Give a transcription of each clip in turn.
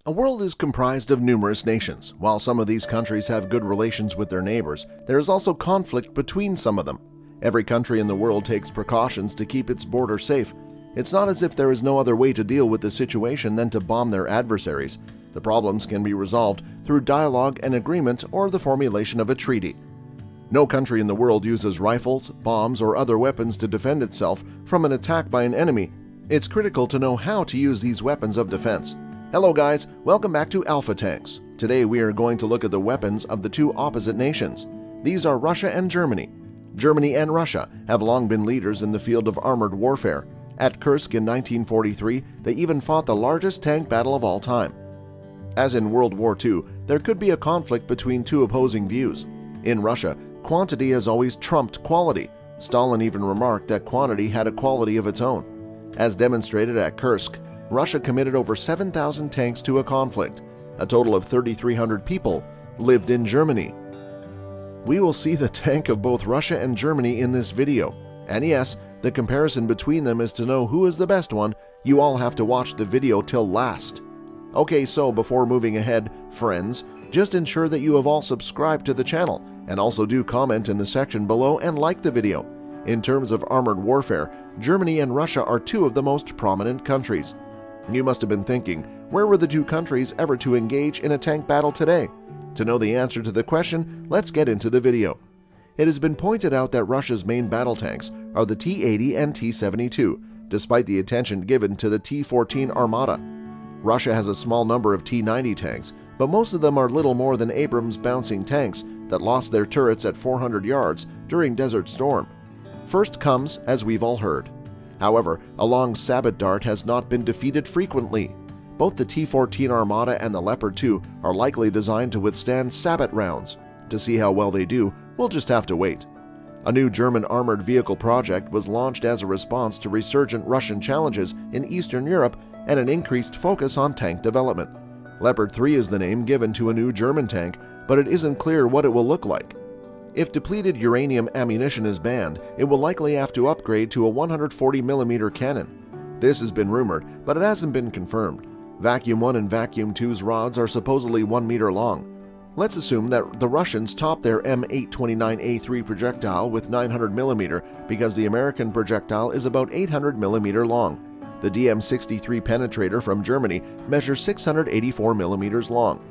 A world is comprised of numerous nations. While some of these countries have good relations with their neighbors, there is also conflict between some of them. Every country in the world takes precautions to keep its border safe. It's not as if there is no other way to deal with the situation than to bomb their adversaries. The problems can be resolved through dialogue and agreement or the formulation of a treaty. No country in the world uses rifles, bombs, or other weapons to defend itself from an attack by an enemy. It's critical to know how to use these weapons of defense. Hello guys, welcome back to Alpha Tanks. Today we are going to look at the weapons of the two opposite nations. These are Russia and Germany. Germany and Russia have long been leaders in the field of armored warfare. At Kursk in 1943, they even fought the largest tank battle of all time. As in World War II, there could be a conflict between two opposing views. In Russia, quantity has always trumped quality. Stalin even remarked that quantity had a quality of its own. As demonstrated at Kursk, Russia committed over 7,000 tanks to a conflict. A total of 3,300 people lived in Germany. We will see the tank of both Russia and Germany in this video. And yes, the comparison between them is to know who is the best one. You all have to watch the video till last. Okay, so before moving ahead, friends, just ensure that you have all subscribed to the channel, and also do comment in the section below and like the video. In terms of armored warfare, Germany and Russia are two of the most prominent countries. You must have been thinking, where were the two countries ever to engage in a tank battle today? To know the answer to the question, let's get into the video. It has been pointed out that Russia's main battle tanks are the T-80 and T-72, despite the attention given to the T-14 Armata. Russia has a small number of T-90 tanks, but most of them are little more than Abrams bouncing tanks that lost their turrets at 400 yards during Desert Storm. First comes, as we've all heard. However, a long sabot dart has not been defeated frequently. Both the T-14 Armata and the Leopard 2 are likely designed to withstand sabot rounds. To see how well they do, we'll just have to wait. A new German armored vehicle project was launched as a response to resurgent Russian challenges in Eastern Europe and an increased focus on tank development. Leopard 3 is the name given to a new German tank, but it isn't clear what it will look like. If depleted uranium ammunition is banned, it will likely have to upgrade to a 140mm cannon. This has been rumored, but it hasn't been confirmed. Vacuum 1 and Vacuum 2's rods are supposedly 1 meter long. Let's assume that the Russians top their M829A3 projectile with 900mm because the American projectile is about 800mm long. The DM63 penetrator from Germany measures 684mm long.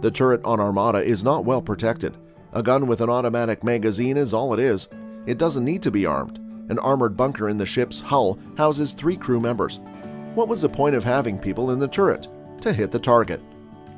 The turret on Armata is not well protected. A gun with an automatic magazine is all it is. It doesn't need to be armed. An armored bunker in the ship's hull houses 3 crew members. What was the point of having people in the turret? To hit the target.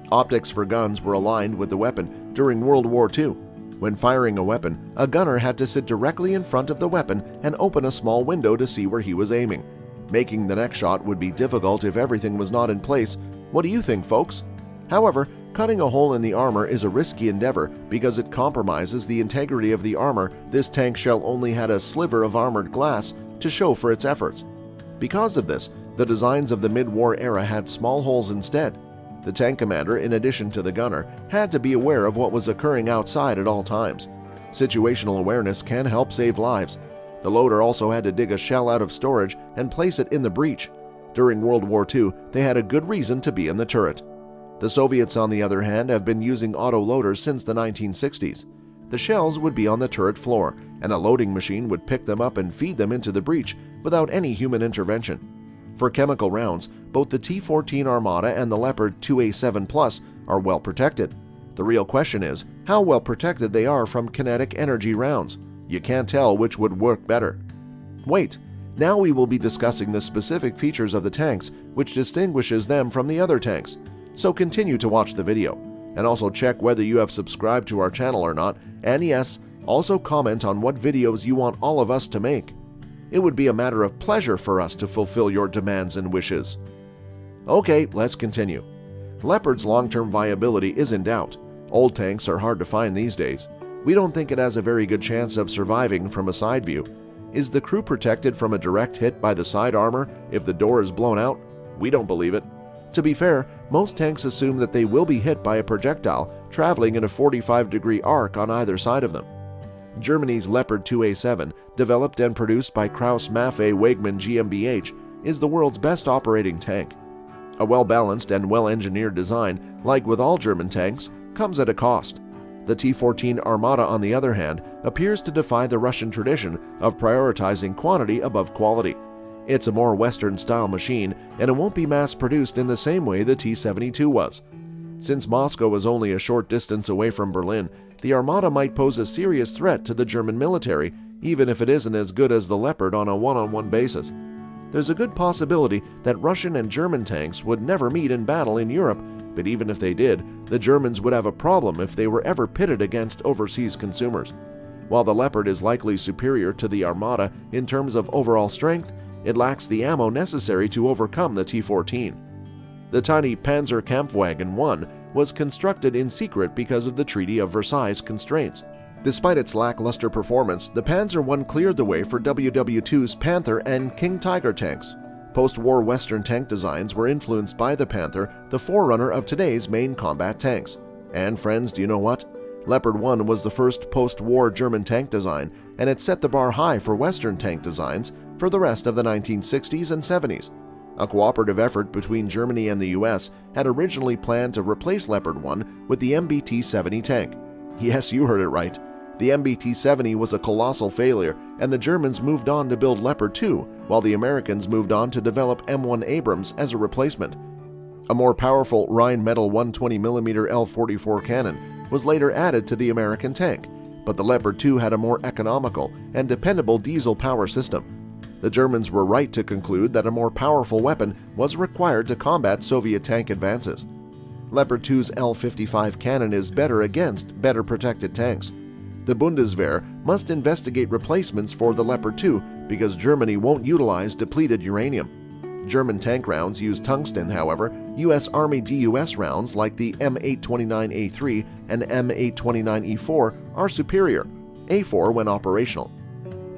Optics for guns were aligned with the weapon during World War II. When firing a weapon, a gunner had to sit directly in front of the weapon and open a small window to see where he was aiming. Making the next shot would be difficult if everything was not in place. What do you think, folks? However, cutting a hole in the armor is a risky endeavor because it compromises the integrity of the armor. This tank shell only had a sliver of armored glass to show for its efforts. Because of this, the designs of the mid-war era had small holes instead. The tank commander, in addition to the gunner, had to be aware of what was occurring outside at all times. Situational awareness can help save lives. The loader also had to dig a shell out of storage and place it in the breech. During World War II, they had a good reason to be in the turret. The Soviets, on the other hand, have been using auto-loaders since the 1960s. The shells would be on the turret floor, and a loading machine would pick them up and feed them into the breech without any human intervention. For chemical rounds, both the T-14 Armata and the Leopard 2A7 Plus are well protected. The real question is how well protected they are from kinetic energy rounds. You can't tell which would work better. Wait, now we will be discussing the specific features of the tanks which distinguishes them from the other tanks. So continue to watch the video, and also check whether you have subscribed to our channel or not, and yes, also comment on what videos you want all of us to make. It would be a matter of pleasure for us to fulfill your demands and wishes. Okay, let's continue. Leopard's long-term viability is in doubt. Old tanks are hard to find these days. We don't think it has a very good chance of surviving from a side view. Is the crew protected from a direct hit by the side armor if the door is blown out? We don't believe it. To be fair, most tanks assume that they will be hit by a projectile traveling in a 45-degree arc on either side of them. Germany's Leopard 2A7, developed and produced by Krauss Maffei Wegmann GmbH, is the world's best operating tank. A well-balanced and well-engineered design, like with all German tanks, comes at a cost. The T-14 Armata, on the other hand, appears to defy the Russian tradition of prioritizing quantity above quality. It's a more Western-style machine, and it won't be mass-produced in the same way the T-72 was. Since Moscow is only a short distance away from Berlin, the Armata might pose a serious threat to the German military, even if it isn't as good as the Leopard on a one-on-one basis. There's a good possibility that Russian and German tanks would never meet in battle in Europe, but even if they did, the Germans would have a problem if they were ever pitted against overseas consumers. While the Leopard is likely superior to the Armata in terms of overall strength, it lacks the ammo necessary to overcome the T-14. The tiny Panzer Kampfwagen I was constructed in secret because of the Treaty of Versailles constraints. Despite its lackluster performance, the Panzer I cleared the way for WW2's Panther and King Tiger tanks. Post-war Western tank designs were influenced by the Panther, the forerunner of today's main combat tanks. And friends, do you know what? Leopard 1 was the first post-war German tank design, and it set the bar high for Western tank designs for the rest of the 1960s and 70s. A cooperative effort between Germany and the US had originally planned to replace Leopard 1 with the MBT-70 tank. Yes, you heard it right. The MBT-70 was a colossal failure, and the Germans moved on to build Leopard 2, while the Americans moved on to develop M1 Abrams as a replacement. A more powerful Rheinmetall 120mm L44 cannon was later added to the American tank, but the Leopard 2 had a more economical and dependable diesel power system. The Germans were right to conclude that a more powerful weapon was required to combat Soviet tank advances. Leopard 2's L55 cannon is better against better protected tanks. The Bundeswehr must investigate replacements for the Leopard 2 because Germany won't utilize depleted uranium. German tank rounds use tungsten, however. U.S. Army DUS rounds like the M829A3 and M829E4 are superior, A4 when operational.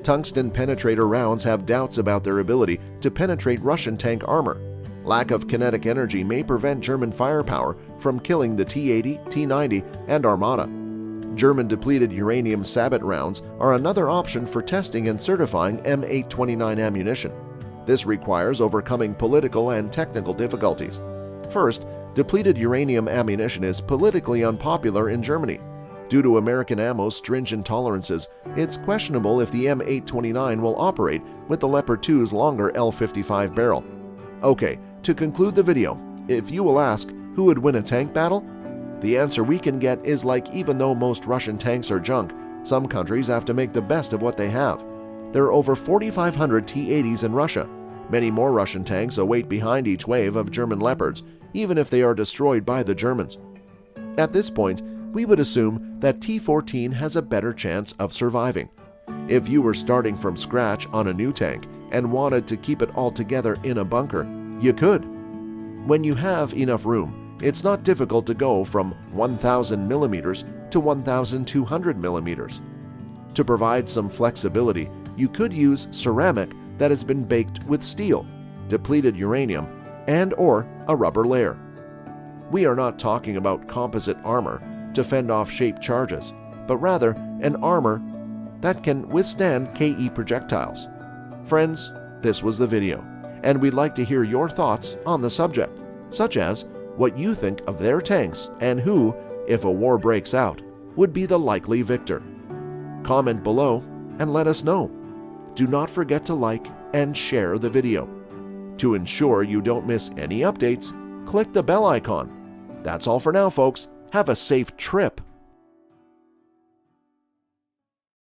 Tungsten penetrator rounds have doubts about their ability to penetrate Russian tank armor. Lack of kinetic energy may prevent German firepower from killing the T-80, T-90, and Armata. German depleted uranium sabot rounds are another option for testing and certifying M829 ammunition. This requires overcoming political and technical difficulties. First, depleted uranium ammunition is politically unpopular in Germany. Due to American ammo's stringent tolerances, it's questionable if the M829 will operate with the Leopard 2's longer L55 barrel. Okay, to conclude the video, if you will ask, who would win a tank battle? The answer we can get is like, even though most Russian tanks are junk, some countries have to make the best of what they have. There are over 4,500 T-80s in Russia. Many more Russian tanks await behind each wave of German Leopards, even if they are destroyed by the Germans. At this point, we would assume that T-14 has a better chance of surviving. If you were starting from scratch on a new tank and wanted to keep it all together in a bunker, you could. When you have enough room, it's not difficult to go from 1,000 millimeters to 1,200 millimeters. To provide some flexibility, you could use ceramic that has been baked with steel, depleted uranium, and/or a rubber layer. We are not talking about composite armor to fend off shaped charges, but rather an armor that can withstand KE projectiles. Friends, this was the video, and we'd like to hear your thoughts on the subject, such as what you think of their tanks and who, if a war breaks out, would be the likely victor. Comment below and let us know. Do not forget to like and share the video. To ensure you don't miss any updates, click the bell icon. That's all for now, folks. Have a safe trip.